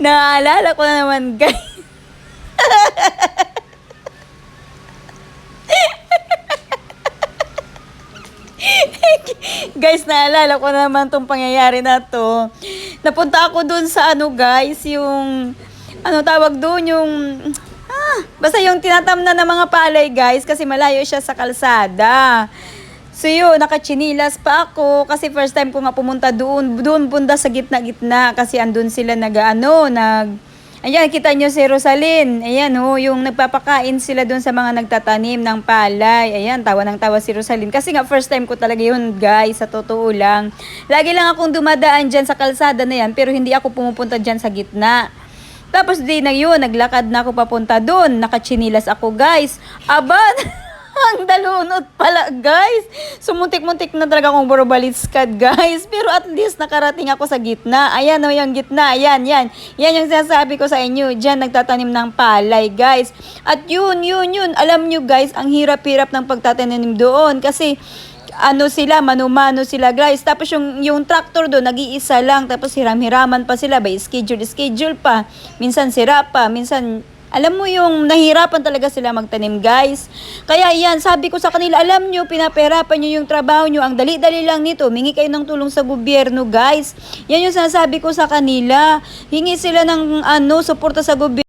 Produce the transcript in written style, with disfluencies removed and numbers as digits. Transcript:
Naalala ko na naman, guys. Guys, naalala ko na naman tong pangyayari na to. Napunta ako dun sa ano, guys, yung ano tawag doon, yung basta yung tinatamnan ng mga palay, guys, kasi malayo siya sa kalsada. So yun, nakachinilas pa ako kasi first time ko nga pumunta doon bunda sa gitna-gitna kasi andun sila ayan, kita nyo si Rosalyn, ayan yung nagpapakain sila doon sa mga nagtatanim ng palay. Ayan, tawa ng tawa si Rosalyn kasi nga first time ko talaga yun, guys, sa totoo lang. Lagi lang akong dumadaan dyan sa kalsada na yan pero hindi ako pumupunta dyan sa gitna. Tapos di na yun, naglakad na ako papunta doon, nakachinilas ako, guys. Aban! Ang dalunot pala, guys. Sumuntik-muntik na talaga akong borobaliskad, guys. Pero at least nakarating ako sa gitna. Ayan yung gitna. Ayan. Yan yung sinasabi ko sa inyo. Diyan nagtatanim ng palay, guys. At yun. Alam nyo, guys, ang hirap-hirap ng pagtatanim doon. Kasi sila, mano-mano sila, guys. Tapos yung tractor doon, nag-iisa lang. Tapos hiram-hiraman pa sila. By schedule pa. Minsan sira pa. Minsan alam mo yung nahirapan talaga sila magtanim, guys. Kaya yan, sabi ko sa kanila, alam nyo, pinapahirapan nyo yung trabaho nyo. Ang dali-dali lang nito. Mingi kayo ng tulong sa gobyerno, guys. Yan yung sinasabi ko sa kanila. Hingi sila ng suporta sa gobyerno.